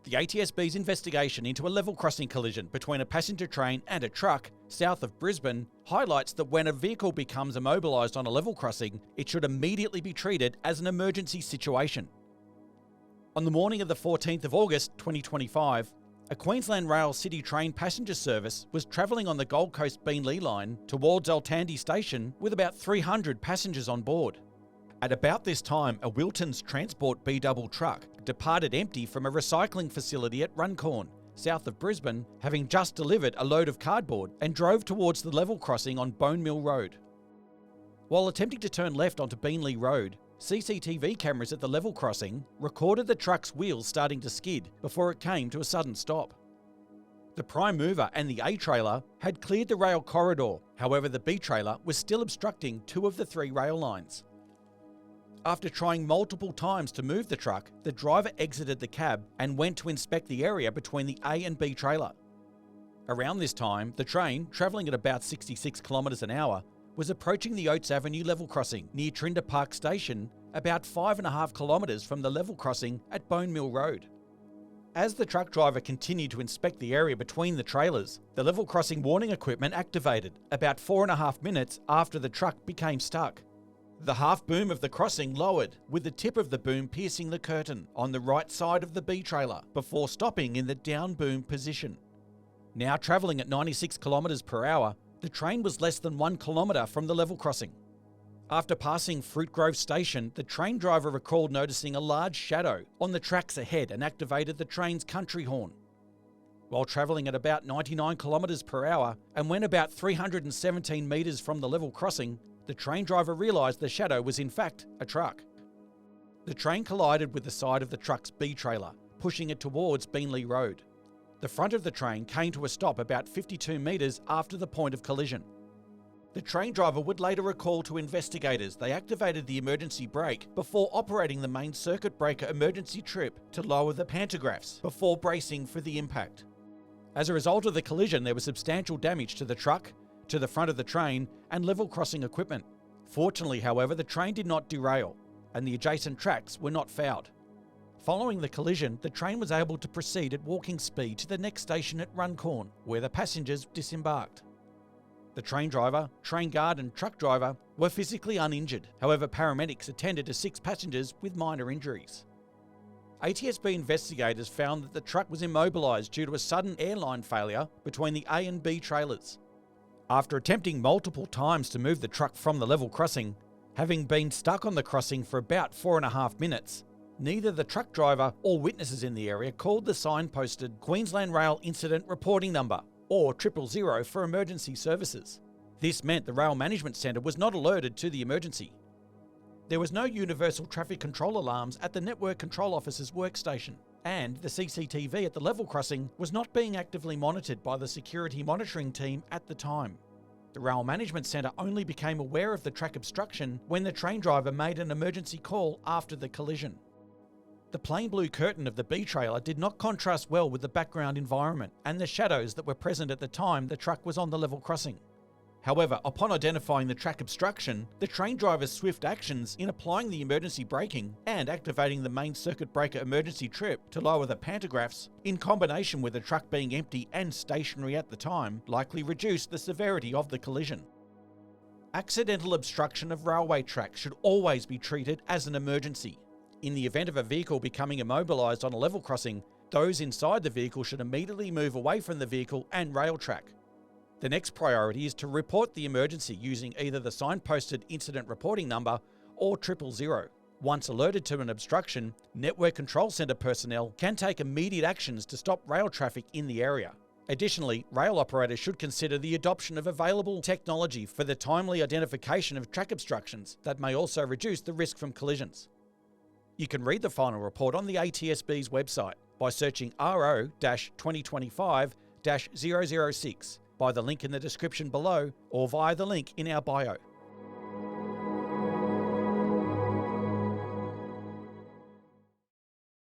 The ATSB's investigation into a level crossing collision between a passenger train and a truck south of Brisbane highlights that when a vehicle becomes immobilised on a level crossing, it should immediately be treated as an emergency situation. On the morning of the 14th of August 2025, a Queensland Rail City train passenger service was travelling on the Gold Coast Beenleigh line towards Altandi station with about 300 passengers on board. At about this time, a Wilton's Transport B-double truck departed empty from a recycling facility at Runcorn, south of Brisbane, having just delivered a load of cardboard and drove towards the level crossing on Bone Mill Road. While attempting to turn left onto Beenleigh Road, CCTV cameras at the level crossing recorded the truck's wheels starting to skid before it came to a sudden stop. The prime mover and the A-trailer had cleared the rail corridor, however the B-trailer was still obstructing 2 of the 3 rail lines. After trying multiple times to move the truck, the driver exited the cab and went to inspect the area between the A and B trailer. Around this time, the train, travelling at about 66 km an hour, was approaching the Oates Avenue level crossing near Trinder Park Station, about 5.5 kilometres from the level crossing at Bone Mill Road. As the truck driver continued to inspect the area between the trailers, the level crossing warning equipment activated about 4.5 minutes after the truck became stuck. The half boom of the crossing lowered, with the tip of the boom piercing the curtain on the right side of the B trailer before stopping in the down boom position. Now travelling at 96 km per hour, the train was less than 1 kilometre from the level crossing. After passing Fruit Grove Station, the train driver recalled noticing a large shadow on the tracks ahead and activated the train's country horn. While travelling at about 99 km per hour and when about 317 metres from the level crossing, the train driver realised the shadow was in fact a truck. The train collided with the side of the truck's B trailer, pushing it towards Beenleigh Road. The front of the train came to a stop about 52 metres after the point of collision. The train driver would later recall to investigators they activated the emergency brake before operating the main circuit breaker emergency trip to lower the pantographs before bracing for the impact. As a result of the collision, there was substantial damage to the truck, to the front of the train and level crossing equipment. Fortunately, however, the train did not derail and the adjacent tracks were not fouled. Following the collision, the train was able to proceed at walking speed to the next station at Runcorn, where the passengers disembarked. The train driver, train guard and truck driver were physically uninjured. However, paramedics attended to 6 passengers with minor injuries. ATSB investigators found that the truck was immobilised due to a sudden airline failure between the A and B trailers. After attempting multiple times to move the truck from the level crossing, having been stuck on the crossing for about 4.5 minutes, neither the truck driver or witnesses in the area called the signposted Queensland Rail Incident Reporting Number, or 000 for emergency services. This meant the Rail Management Centre was not alerted to the emergency. There was no universal traffic control alarms at the Network Control Officer's workstation, and the CCTV at the level crossing was not being actively monitored by the security monitoring team at the time. The Rail Management Centre only became aware of the track obstruction when the train driver made an emergency call after the collision. The plain blue curtain of the B trailer did not contrast well with the background environment and the shadows that were present at the time the truck was on the level crossing. However, upon identifying the track obstruction, the train driver's swift actions in applying the emergency braking and activating the main circuit breaker emergency trip to lower the pantographs, in combination with the truck being empty and stationary at the time, likely reduced the severity of the collision. Accidental obstruction of railway tracks should always be treated as an emergency. In the event of a vehicle becoming immobilised on a level crossing, those inside the vehicle should immediately move away from the vehicle and rail track. The next priority is to report the emergency using either the signposted incident reporting number or 000. Once alerted to an obstruction, Network Control Centre personnel can take immediate actions to stop rail traffic in the area. Additionally, rail operators should consider the adoption of available technology for the timely identification of track obstructions that may also reduce the risk from collisions. You can read the final report on the ATSB's website by searching RO-2025-006 by the link in the description below or via the link in our bio.